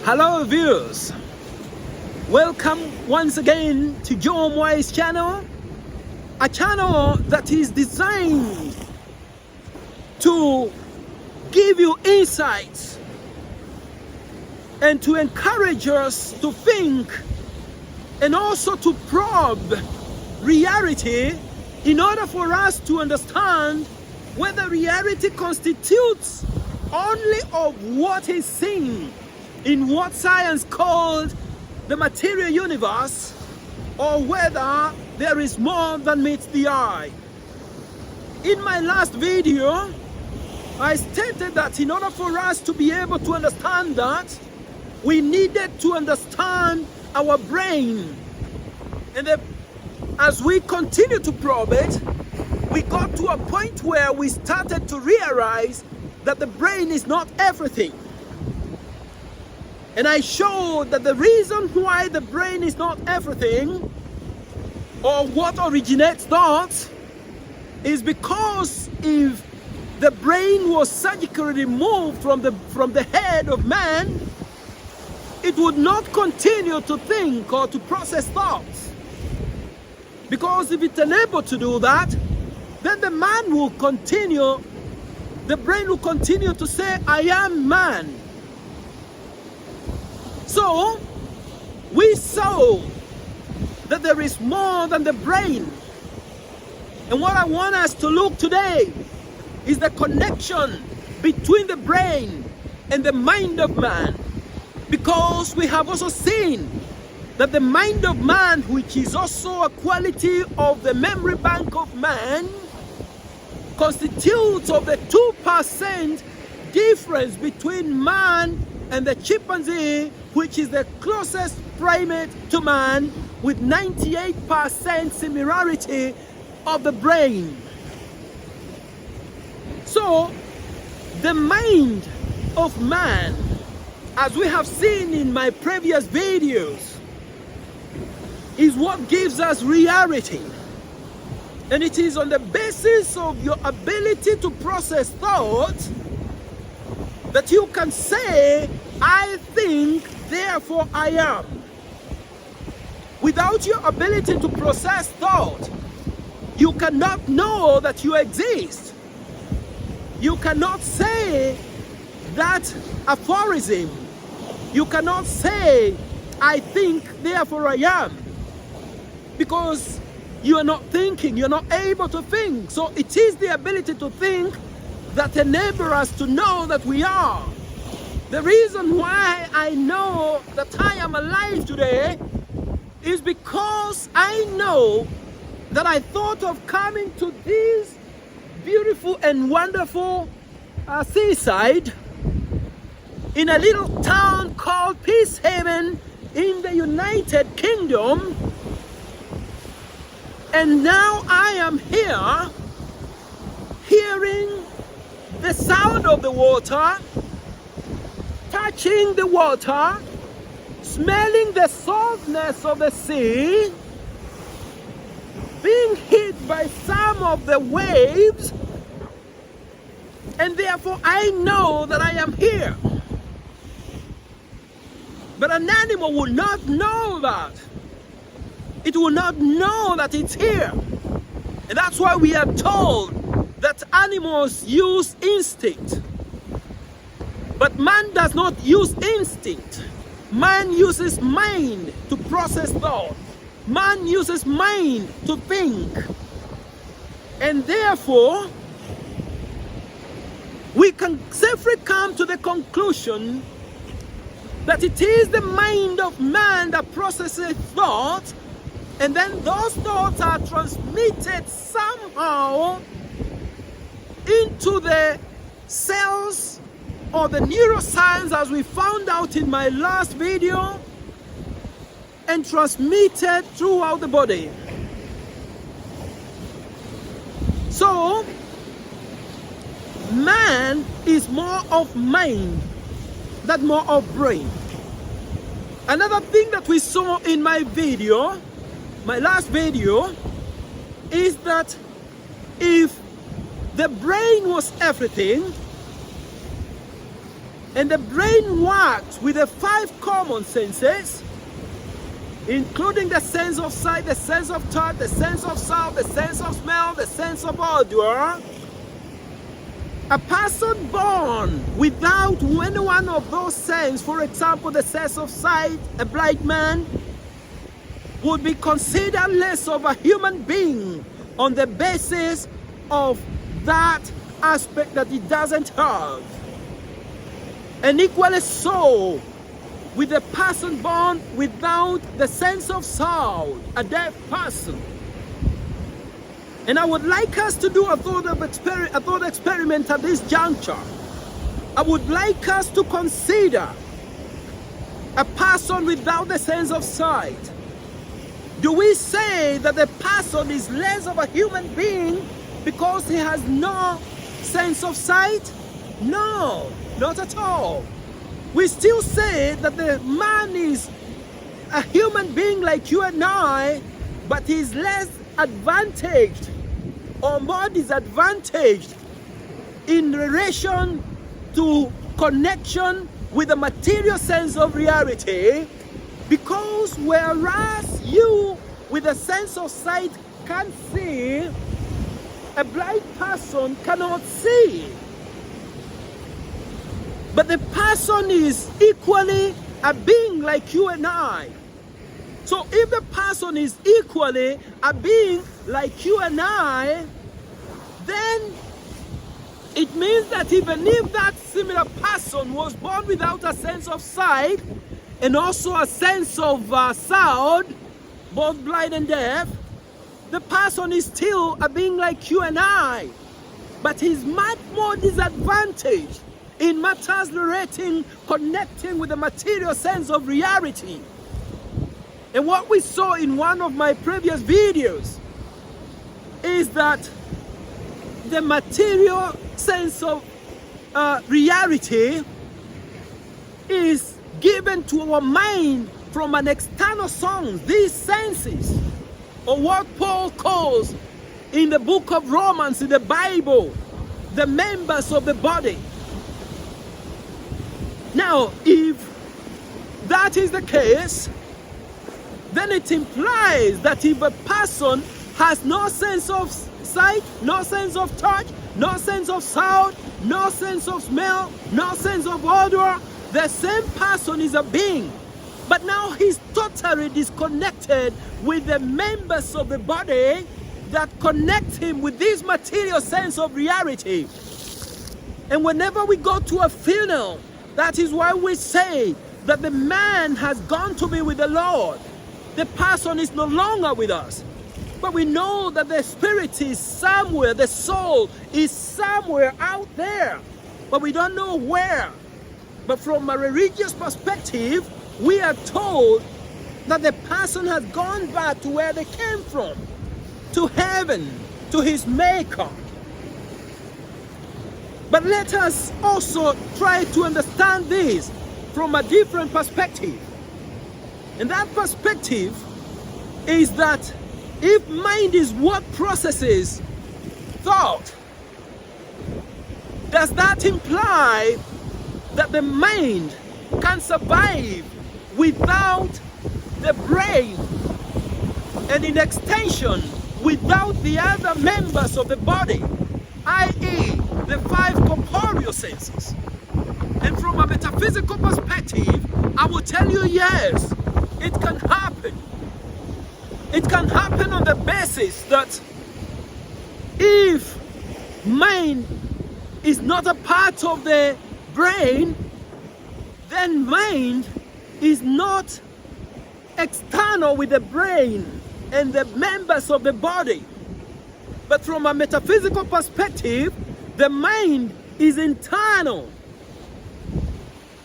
Hello viewers, welcome once again to Joe Mwai's channel, a channel that is designed to give you insights and to encourage us to think and also to probe reality in order for us to understand whether reality constitutes only of what is seen in what science called the material universe, or whether there is more than meets the eye. In my last video, I stated that in order for us to be able to understand that, we needed to understand our brain. And as we continue to probe it, we got to a point where we started to realize that the brain is not everything. And I showed that the reason why the brain is not everything, or what originates thoughts, is because if the brain was surgically removed from the head of man, it would not continue to think or to process thoughts. Because if it's unable to do that, then the man will continue, the brain will continue to say, I am man. So, we saw that there is more than the brain. And what I want us to look today is the connection between the brain and the mind of man. Because we have also seen that the mind of man, which is also a quality of the memory bank of man, constitutes of the 2% difference between man and the chimpanzee, which is the closest primate to man, with 98% similarity of the brain. So, the mind of man, as we have seen in my previous videos, is what gives us reality. And it is on the basis of your ability to process thoughts that you can say, I think, therefore I am. Without your ability to process thought, you cannot know that you exist. You cannot say that aphorism. You cannot say, I think, therefore I am. Because you are not thinking, you're not able to think. So it is the ability to think that enables us to know that we are. The reason why I know that I am alive today is because I know that I thought of coming to this beautiful and wonderful seaside in a little town called Peacehaven in the United Kingdom. And now I am here, hearing the sound of the water, touching the water, smelling the softness of the sea, being hit by some of the waves, and therefore I know that I am here. But an animal will not know that. It will not know that it's here. And that's why we are told that animals use instinct. But man does not use instinct. Man uses mind to process thought. Man uses mind to think. And therefore, we can safely come to the conclusion that it is the mind of man that processes thought, and then those thoughts are transmitted somehow into the cells or the neuroscience, as we found out in my last video, and transmitted throughout the body. So, man is more of mind than more of brain. Another thing that we saw in my video, my last video, is that if the brain was everything, And the brain works with the 5 common senses, including the sense of sight, the sense of touch, the sense of sound, the sense of smell, the sense of odor. A person born without any one of those senses, for example, the sense of sight, a blind man, would be considered less of a human being on the basis of that aspect that he doesn't have. And equally so with a person born without the sense of sound, a deaf person. And I would like us to do a thought experiment at this juncture. I would like us to consider a person without the sense of sight. Do we say that the person is less of a human being because he has no sense of sight? No, not at all. We still say that the man is a human being like you and I, but he's less advantaged or more disadvantaged in relation to connection with the material sense of reality, because whereas you with a sense of sight can see, a blind person cannot see. But the person is equally a being like you and I. So if the person is equally a being like you and I, then it means that even if that similar person was born without a sense of sight and also a sense of sound, both blind and deaf, the person is still a being like you and I, but he's much more disadvantaged in matters relating, connecting with the material sense of reality. And what we saw in one of my previous videos is that the material sense of reality is given to our mind from an external source. These senses, or what Paul calls in the book of Romans in the Bible, the members of the body. Now, if that is the case, then it implies that if a person has no sense of sight, no sense of touch, no sense of sound, no sense of smell, no sense of odor, the same person is a being. But now he's totally disconnected with the members of the body that connect him with this material sense of reality. And whenever we go to a funeral, that is why we say that the man has gone to be with the Lord. The person is no longer with us. But we know that the spirit is somewhere, the soul is somewhere out there. But we don't know where. But from a religious perspective, we are told that the person has gone back to where they came from, to heaven, to his maker. But let us also try to understand this from a different perspective. And that perspective is that if mind is what processes thought, does that imply that the mind can survive without the brain, and in extension without the other members of the body, i.e. the 5 corporeal senses? And from a metaphysical perspective, I will tell you, yes, it can happen. It can happen on the basis that if mind is not a part of the brain, then mind is not external with the brain and the members of the body. But from a metaphysical perspective, the mind is internal.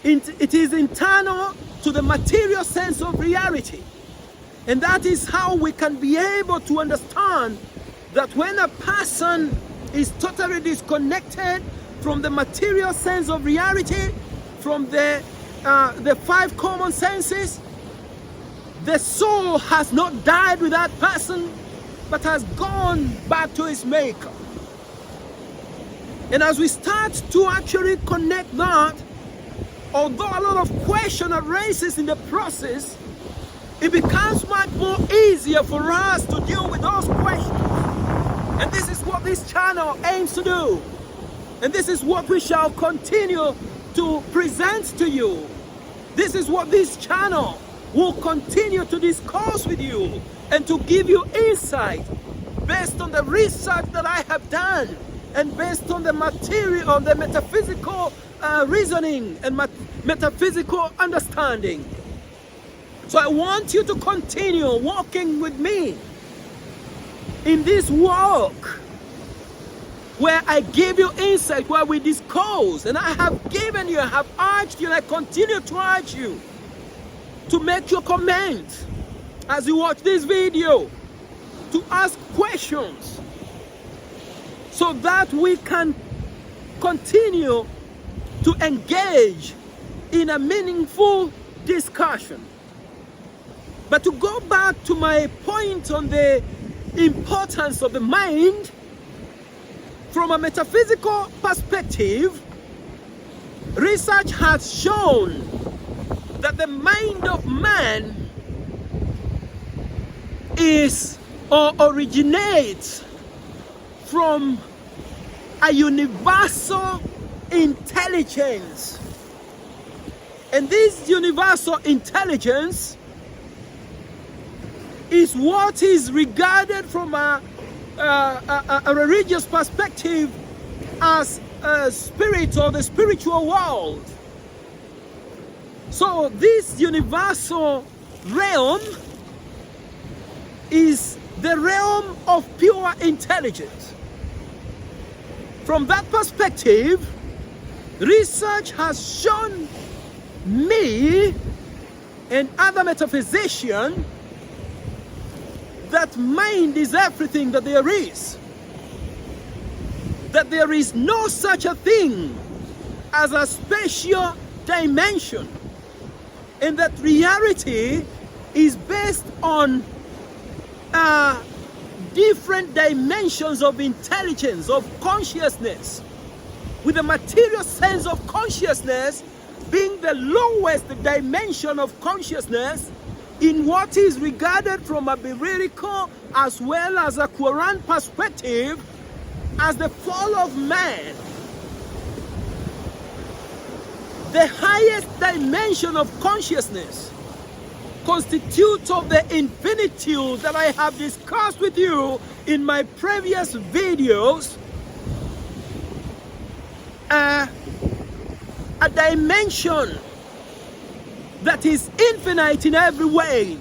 It is internal to the material sense of reality. And that is how we can be able to understand that when a person is totally disconnected from the material sense of reality, from the 5 common senses, the soul has not died with that person, but has gone back to its maker. And as we start to actually connect that, although a lot of question arises in the process, it becomes much more easier for us to deal with those questions. And this is what this channel aims to do. And this is what we shall continue to present to you. This is what this channel will continue to discuss with you and to give you insight based on the research that I have done and based on the material, on the metaphysical reasoning and metaphysical understanding. So I want you to continue walking with me in this walk where I give you insight, where we discuss, and I have given you, I have urged you, and I continue to urge you to make your comment as you watch this video, to ask questions so that we can continue to engage in a meaningful discussion. But to go back to my point on the importance of the mind, from a metaphysical perspective, research has shown that the mind of man is or originates from a universal intelligence. And this universal intelligence is what is regarded from a religious perspective as a spirit or the spiritual world. So this universal realm is the realm of pure intelligence. From that perspective, research has shown me and other metaphysicians that mind is everything that there is. That there is no such a thing as a spatial dimension. And that reality is based on different dimensions of intelligence, of consciousness. With the material sense of consciousness being the lowest dimension of consciousness, in what is regarded from a biblical as well as a Quran perspective as the fall of man. The highest dimension of consciousness constitutes of the infinitude that I have discussed with you in my previous videos, a dimension that is infinite in every way.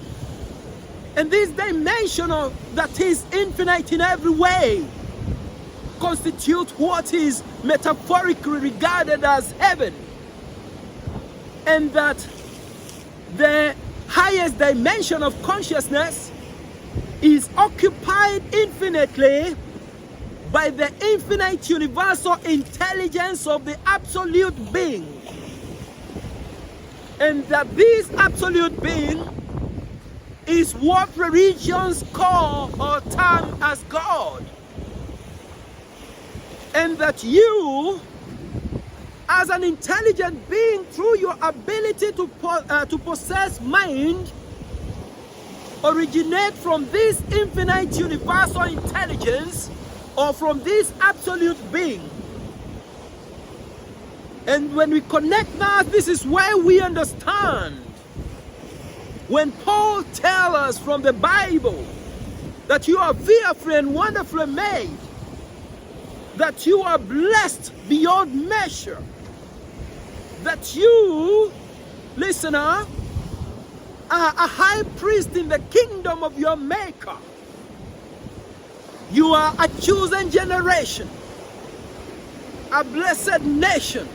And this dimension that is infinite in every way constitutes what is metaphorically regarded as heaven. And that the highest dimension of consciousness is occupied infinitely by the infinite universal intelligence of the absolute being. And that this absolute being is what religions call or term as God. And that you, as an intelligent being, through your ability to possess mind, originate from this infinite universal intelligence or from this absolute being. And when we connect that, this is where we understand. When Paul tells us from the Bible that you are fearfully and wonderfully made, that you are blessed beyond measure, that you, listener, are a high priest in the kingdom of your Maker. You are a chosen generation, a blessed nation,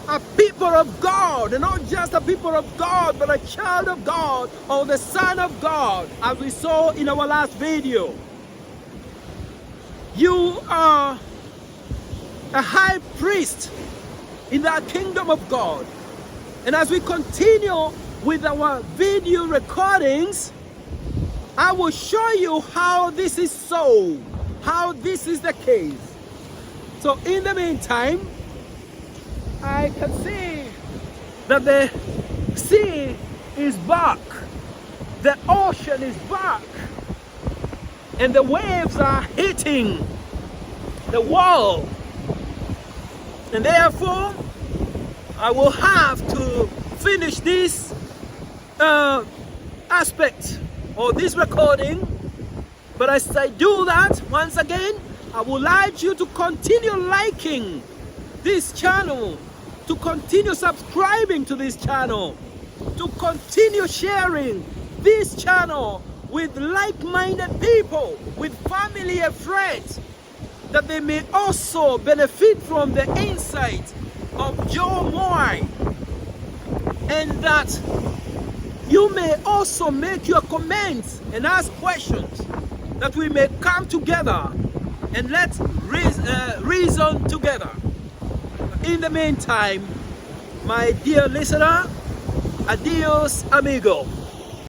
a people of God, and not just a people of God, but a child of God or the Son of God, as we saw in our last video. You are a high priest in the kingdom of God. And as we continue with our video recordings, I will show you how this is so, how this is the case. So in the meantime, I can see that the sea is back, the ocean is back, and the waves are hitting the wall. And therefore, I will have to finish this aspect or this recording. But as I do that, once again, I would like you to continue liking this channel, to continue subscribing to this channel, to continue sharing this channel with like-minded people, with family and friends, that they may also benefit from the insight of Joe Mwai, and that you may also make your comments and ask questions, that we may come together and let's reason together. In the meantime, my dear listener, adios amigo.